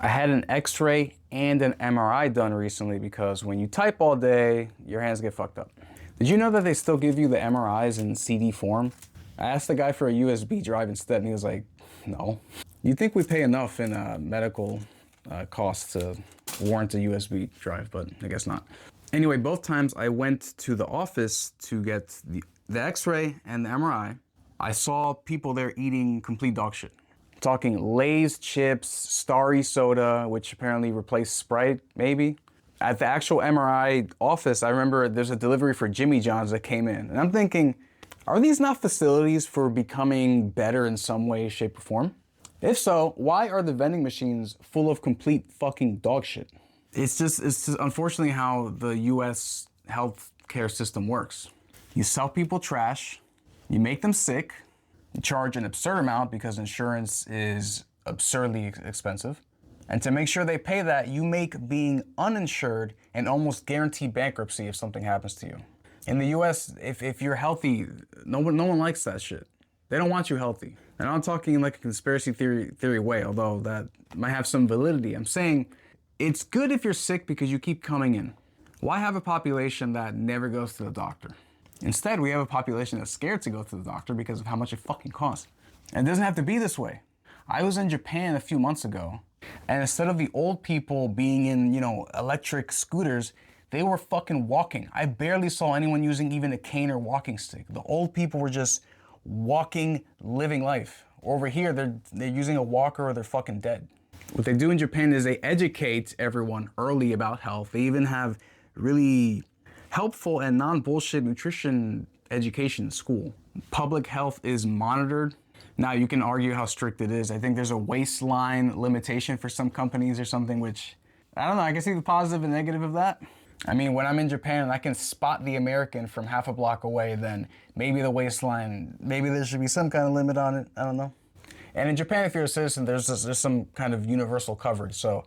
I had an X-ray and an MRI done recently because when you type all day, your hands get fucked up. Did you know that they still give you the MRIs in CD form? I asked the guy for a USB drive instead, and he was like, no. You'd think we pay enough in medical costs to warrant a USB drive, but I guess not. Anyway, both times I went to the office to get the X-ray and the MRI, I saw people there eating complete dog shit. Talking Lay's chips, Starry soda, which apparently replaced Sprite, maybe. At the actual MRI office, I remember there's a delivery for Jimmy John's that came in. And I'm thinking, are these not facilities for becoming better in some way, shape, or form? If so, why are the vending machines full of complete fucking dog shit? It's just unfortunately how the US healthcare system works. You sell people trash, you make them sick, you charge an absurd amount because insurance is absurdly expensive. And to make sure they pay that, you make being uninsured and almost guarantee bankruptcy if something happens to you. In the US, if you're healthy, no one likes that shit. They don't want you healthy. And I'm not talking in like a conspiracy theory way, although that might have some validity. I'm saying it's good if you're sick because you keep coming in. Why have a population that never goes to the doctor? Instead, we have a population that's scared to go to the doctor because of how much it fucking costs. And it doesn't have to be this way. I was in Japan a few months ago, and instead of the old people being in, electric scooters, they were fucking walking. I barely saw anyone using even a cane or walking stick. The old people were just walking, living life. Over here, they're using a walker or they're fucking dead. What they do in Japan is they educate everyone early about health. They even have really helpful and non-bullshit nutrition education in school. Public health is monitored. Now you can argue how strict it is. I think there's a waistline limitation for some companies or something, which, I don't know, I can see the positive and negative of that. I mean, when I'm in Japan and I can spot the American from half a block away, then maybe the waistline, maybe there should be some kind of limit on it, I don't know. And in Japan, if you're a citizen, there's some kind of universal coverage. So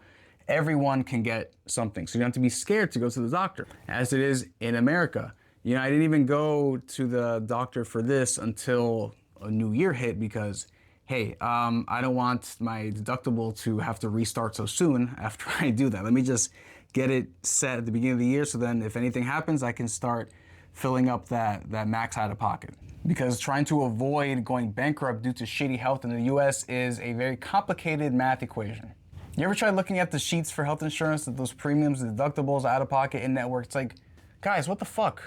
everyone can get something. So you don't have to be scared to go to the doctor, as it is in America. I didn't even go to the doctor for this until a new year hit because, hey, I don't want my deductible to have to restart so soon after I do that. Let me just get it set at the beginning of the year so then if anything happens, I can start filling up that max out of pocket. Because trying to avoid going bankrupt due to shitty health in the US is a very complicated math equation. You ever try looking at the sheets for health insurance, those premiums, the deductibles, out of pocket, in network? It's like, guys, what the fuck?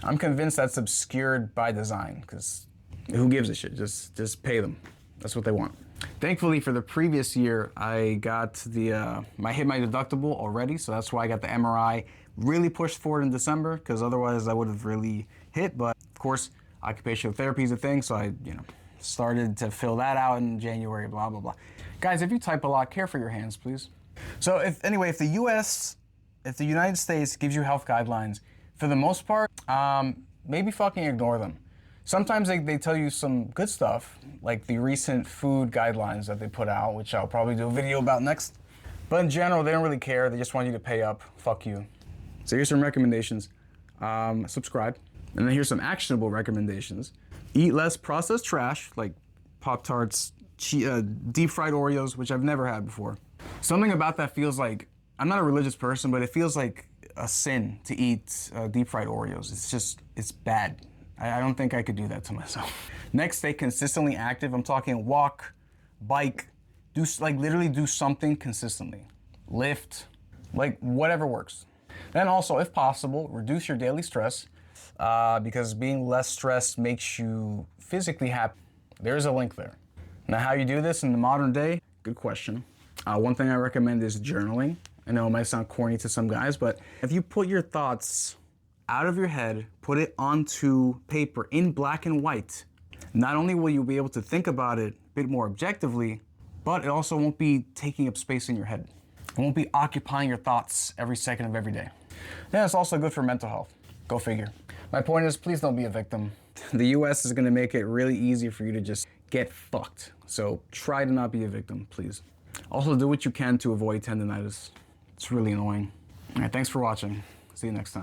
I'm convinced that's obscured by design, because who gives a shit? Just pay them. That's what they want. Thankfully for the previous year, I got I hit my deductible already, so that's why I got the MRI really pushed forward in December, because otherwise I would have really hit. But of course, occupational therapy is a thing, so I, started to fill that out in January, blah, blah, blah. Guys, if you type a lot, care for your hands, please. So if the United States gives you health guidelines, for the most part, maybe fucking ignore them. Sometimes they tell you some good stuff, like the recent food guidelines that they put out, which I'll probably do a video about next. But in general, they don't really care. They just want you to pay up. Fuck you. So here's some recommendations. Subscribe. And then here's some actionable recommendations. Eat less processed trash, like Pop-Tarts, deep fried Oreos, which I've never had before. Something about that feels like, I'm not a religious person, but it feels like a sin to eat deep fried Oreos. It's bad. I don't think I could do that to myself. Next, stay consistently active. I'm talking walk, bike, literally do something consistently. Lift, whatever works. Then also, if possible, reduce your daily stress because being less stressed makes you physically happy. There's a link there. Now, how you do this in the modern day? Good question. One thing I recommend is journaling. I know it might sound corny to some guys, but if you put your thoughts out of your head, put it onto paper in black and white, not only will you be able to think about it a bit more objectively, but it also won't be taking up space in your head. It won't be occupying your thoughts every second of every day. Yeah, it's also good for mental health. Go figure. My point is, please don't be a victim. The US is gonna make it really easy for you to just get fucked. So try to not be a victim, please. Also do what you can to avoid tendinitis. It's really annoying. All right, thanks for watching. See you next time.